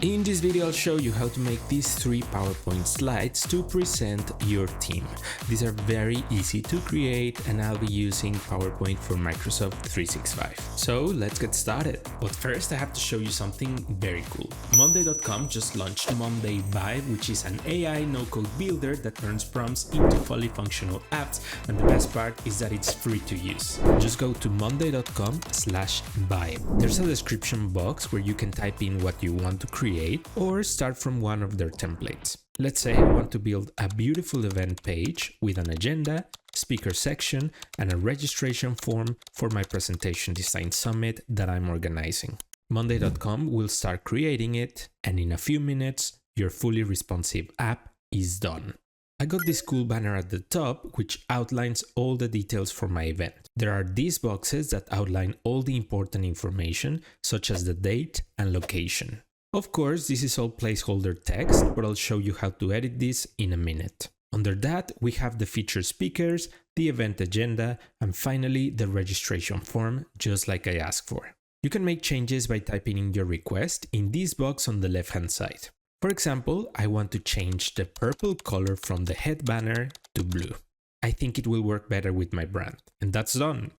In this video I'll show you how to make these 3 PowerPoint slides to present your team. These are very easy to create and I'll be using PowerPoint for Microsoft 365. So let's get started. But first I have to show you something very cool. Monday.com just launched Monday Vibe, which is an AI no-code builder that turns prompts into fully functional apps, and the best part is that it's free to use. Just go to monday.com/vibe. There's a description box where you can type in what you want to create or start from one of their templates. Let's say I want to build a beautiful event page with an agenda, speaker section, and a registration form for my presentation design summit that I'm organizing. Monday.com will start creating it, and in a few minutes, your fully responsive app is done. I got this cool banner at the top which outlines all the details for my event. There are these boxes that outline all the important information, such as the date and location. Of course, this is all placeholder text, but I'll show you how to edit this in a minute. Under that, we have the featured speakers, the event agenda, and finally the registration form, just like I asked for. You can make changes by typing in your request in this box on the left-hand side. For example, I want to change the purple color from the head banner to blue. I think it will work better with my brand, and that's done.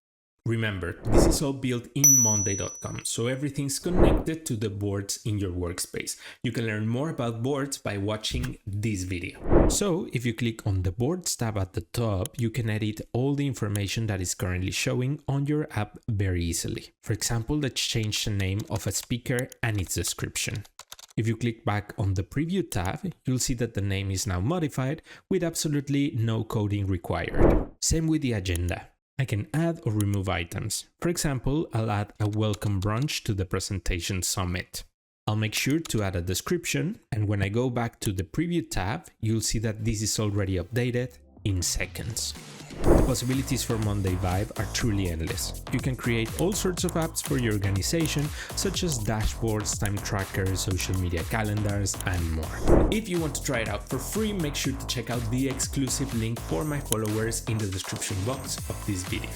Remember, this is all built in Monday.com, so everything's connected to the boards in your workspace. You can learn more about boards by watching this video. So, if you click on the Boards tab at the top, you can edit all the information that is currently showing on your app very easily. For example, let's change the name of a speaker and its description. If you click back on the Preview tab, you'll see that the name is now modified with absolutely no coding required. Same with the agenda. I can add or remove items. For example, I'll add a welcome brunch to the presentation summit. I'll make sure to add a description, and when I go back to the Preview tab, you'll see that this is already updated in seconds. The possibilities for Monday Vibe are truly endless. You can create all sorts of apps for your organization, such as dashboards, time trackers, social media calendars, and more. If you want to try it out for free, make sure to check out the exclusive link for my followers in the description box of this video.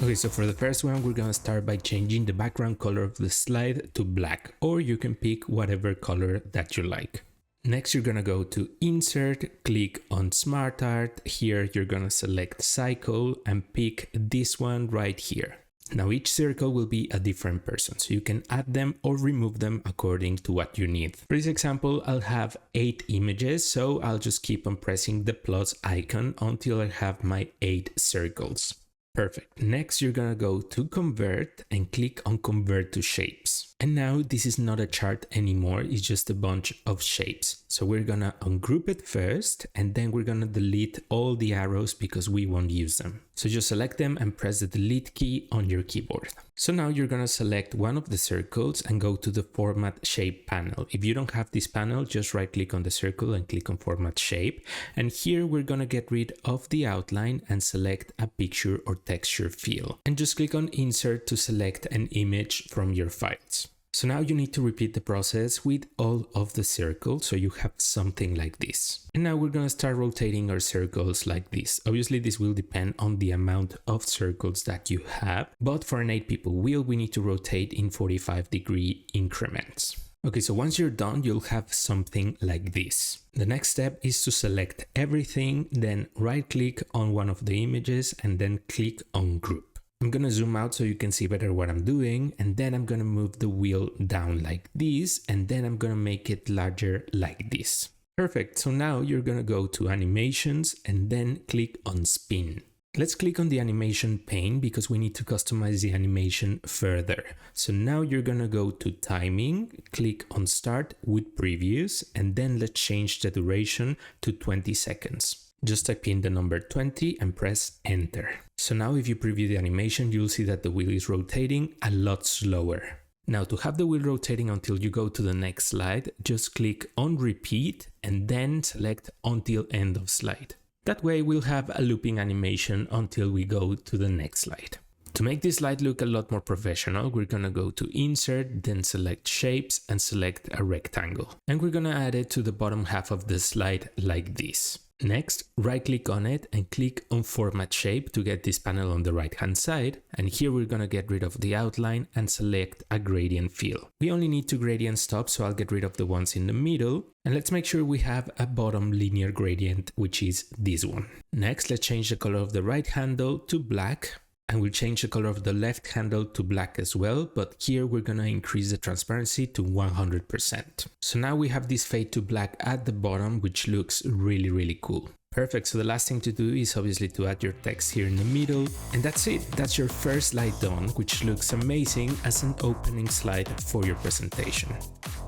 Okay, so for the first one, we're gonna start by changing the background color of the slide to black, or you can pick whatever color that you like. Next, you're gonna go to Insert, click on SmartArt. Here, you're gonna select Cycle and pick this one right here. Now, each circle will be a different person, so you can add them or remove them according to what you need. For this example, I'll have 8 images, so I'll just keep on pressing the plus icon until I have my 8 circles. Perfect. Next, you're gonna go to Convert and click on Convert to Shapes. And now this is not a chart anymore, it's just a bunch of shapes. So we're gonna ungroup it first, and then we're gonna delete all the arrows because we won't use them. So just select them and press the delete key on your keyboard. So now you're gonna select one of the circles and go to the Format Shape panel. If you don't have this panel, just right click on the circle and click on Format Shape. And here we're gonna get rid of the outline and select a picture or texture fill. And just click on Insert to select an image from your files. So now you need to repeat the process with all of the circles, so you have something like this. And now we're gonna start rotating our circles like this. Obviously, this will depend on the amount of circles that you have, but for an 8 people wheel, we need to rotate in 45-degree increments. Okay, so once you're done, you'll have something like this. The next step is to select everything, then right-click on one of the images, and then click on Group. I'm gonna zoom out so you can see better what I'm doing, and then I'm gonna move the wheel down like this, and then I'm gonna make it larger like this. Perfect, so now you're gonna go to Animations and then click on Spin. Let's click on the animation pane because we need to customize the animation further. So now you're gonna go to Timing, click on Start with Previews, and then let's change the duration to 20 seconds. Just type in the number 20 and press Enter. So now if you preview the animation, you'll see that the wheel is rotating a lot slower. Now to have the wheel rotating until you go to the next slide, just click on Repeat and then select Until End of Slide. That way we'll have a looping animation until we go to the next slide. To make this slide look a lot more professional, we're gonna go to Insert, then select Shapes and select a rectangle. And we're gonna add it to the bottom half of the slide like this. Next, right-click on it and click on Format Shape to get this panel on the right-hand side. And here we're going to get rid of the outline and select a gradient fill. We only need 2 gradient stops, so I'll get rid of the ones in the middle. And let's make sure we have a bottom linear gradient, which is this one. Next, let's change the color of the right handle to black. And we'll change the color of the left handle to black as well, but here we're gonna increase the transparency to 100%. So now we have this fade to black at the bottom, which looks really cool. Perfect, so the last thing to do is obviously to add your text here in the middle, and that's it. That's your first slide done, which looks amazing as an opening slide for your presentation.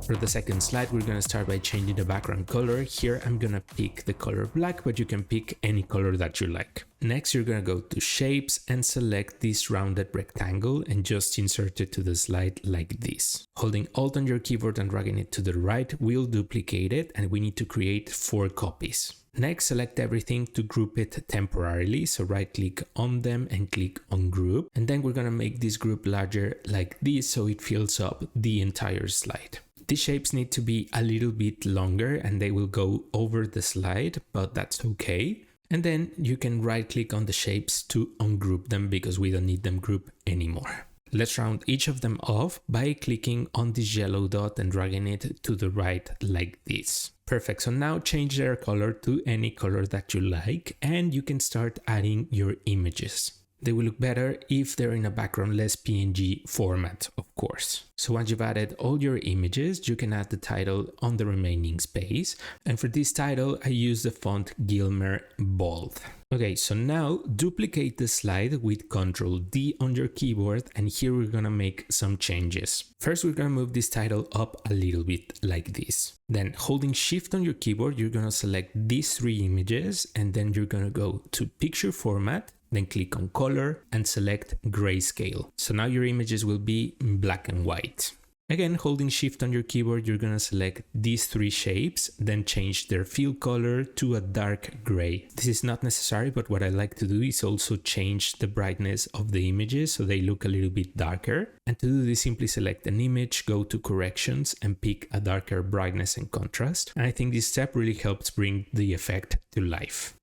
For the second slide, we're gonna start by changing the background color. Here I'm gonna pick the color black, but you can pick any color that you like. Next, you're gonna go to Shapes and select this rounded rectangle and just insert it to the slide like this. Holding Alt on your keyboard and dragging it to the right will duplicate it, and we need to create 4 copies. Next, select everything to group it temporarily, so right click on them and click on group, and then we're gonna make this group larger like this so it fills up the entire slide. These shapes need to be a little bit longer and they will go over the slide, but that's okay. And then you can right click on the shapes to ungroup them because we don't need them grouped anymore. Let's round each of them off by clicking on this yellow dot and dragging it to the right like this. Perfect, so now change their color to any color that you like and you can start adding your images. They will look better if they're in a backgroundless PNG format, of course. So once you've added all your images, you can add the title on the remaining space. And for this title, I use the font Gilmer Bold. Okay, so now duplicate the slide with Ctrl D on your keyboard, and here we're gonna make some changes. First, we're gonna move this title up a little bit like this. Then holding Shift on your keyboard, you're gonna select these 3 images, and then you're gonna go to Picture Format, then click on Color and select Grayscale. So now your images will be in black and white. Again, holding Shift on your keyboard, you're gonna select these 3 shapes, then change their fill color to a dark gray. This is not necessary, but what I like to do is also change the brightness of the images so they look a little bit darker. And to do this, simply select an image, go to Corrections and pick a darker brightness and contrast. And I think this step really helps bring the effect to life.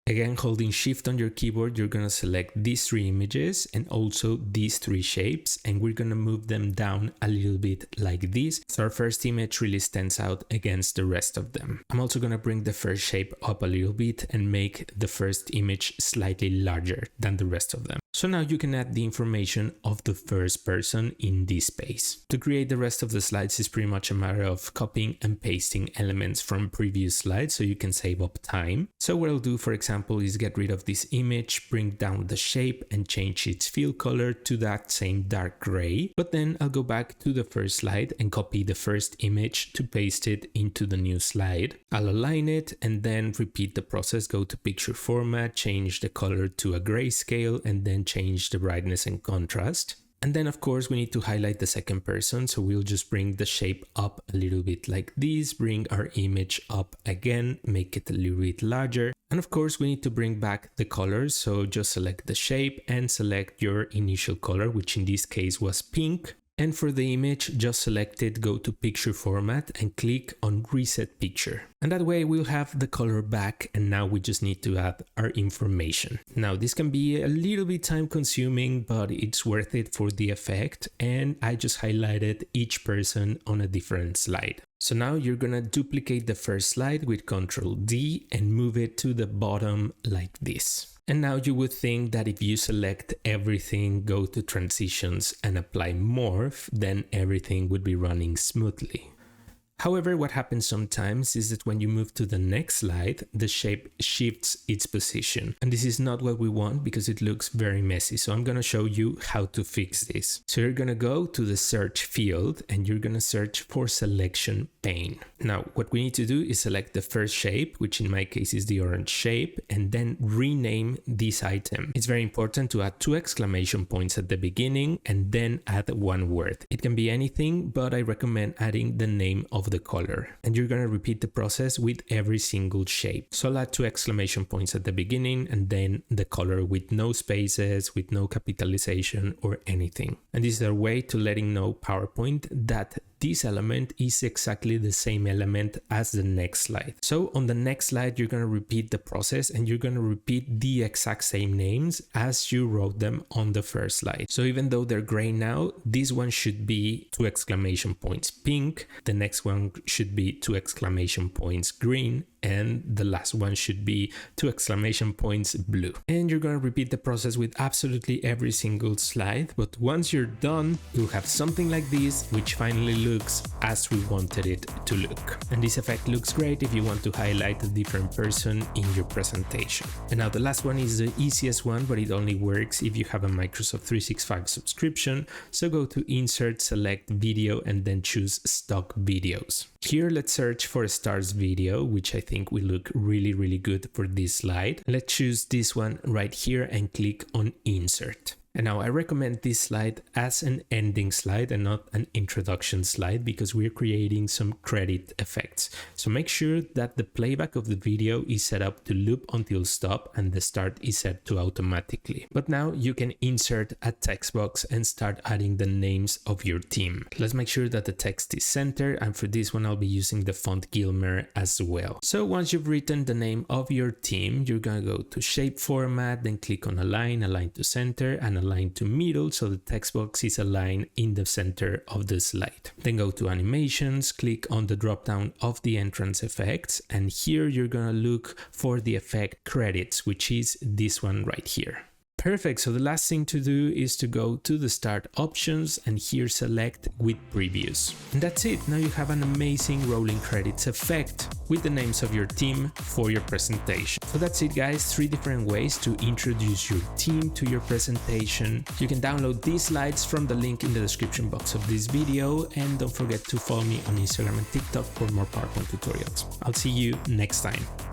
Again, holding Shift on your keyboard, you're gonna select these 3 images and also these 3 shapes, and we're gonna move them down a little bit like this, so our first image really stands out against the rest of them. I'm also gonna bring the first shape up a little bit and make the first image slightly larger than the rest of them. So now you can add the information of the first person in this space. To create the rest of the slides is pretty much a matter of copying and pasting elements from previous slides so you can save up time. So what I'll do, for example, is get rid of this image, bring down the shape and change its fill color to that same dark gray. But then I'll go back to the first slide and copy the first image to paste it into the new slide. I'll align it and then repeat the process, go to Picture Format, change the color to a grayscale and then change the brightness and contrast. And then of course we need to highlight the second person, so we'll just bring the shape up a little bit like this, bring our image up again, make it a little bit larger. And of course we need to bring back the colors, so just select the shape and select your initial color, which in this case was pink. And for the image, just select it, go to Picture Format and click on Reset Picture. And that way we'll have the color back, and now we just need to add our information. Now this can be a little bit time consuming, but it's worth it for the effect, and I just highlighted each person on a different slide. So now you're gonna duplicate the first slide with Ctrl D and move it to the bottom like this. And now you would think that if you select everything, go to Transitions and apply Morph, then everything would be running smoothly. However, what happens sometimes is that when you move to the next slide, the shape shifts its position. And this is not what we want because it looks very messy. So I'm gonna show you how to fix this. So you're gonna go to the search field and you're gonna search for Selection Pane. Now, what we need to do is select the first shape, which in my case is the orange shape, and then rename this item. It's very important to add 2 exclamation points at the beginning and then add 1 word. It can be anything, but I recommend adding the name of the color. And you're gonna repeat the process with every single shape. So I'll add 2 exclamation points at the beginning and then the color with no spaces, with no capitalization or anything. And this is a way to letting know PowerPoint that this element is exactly the same element as the next slide. So on the next slide, you're going to repeat the process and you're going to repeat the exact same names as you wrote them on the first slide. So even though they're gray now, this one should be 2 exclamation points pink, the next one should be 2 exclamation points green, and the last one should be 2 exclamation points blue. And you're going to repeat the process with absolutely every single slide, but once you're done, you'll have something like this, which finally looks as we wanted it to look. And this effect looks great if you want to highlight a different person in your presentation. And now the last one is the easiest one, but it only works if you have a Microsoft 365 subscription. So go to Insert, select Video, and then choose Stock Videos. Here, let's search for Stars Video, which I think will look really good for this slide. Let's choose this one right here and click on Insert. And now I recommend this slide as an ending slide and not an introduction slide because we're creating some credit effects. So make sure that the playback of the video is set up to loop until stop and the start is set to automatically. But now you can insert a text box and start adding the names of your team. Let's make sure that the text is centered, and for this one I'll be using the font Gilmer as well. So once you've written the name of your team, you're gonna go to Shape Format, then click on Align to Center, and Align to Middle, so the text box is aligned in the center of the slide. Then go to Animations, click on the drop down of the entrance effects, and here you're gonna look for the effect Credits, which is this one right here. Perfect, so the last thing to do is to go to the Start options and here select with Previews. And that's it, now you have an amazing rolling credits effect with the names of your team for your presentation. So that's it guys, 3 different ways to introduce your team to your presentation. You can download these slides from the link in the description box of this video, and don't forget to follow me on Instagram and TikTok for more PowerPoint tutorials. I'll see you next time.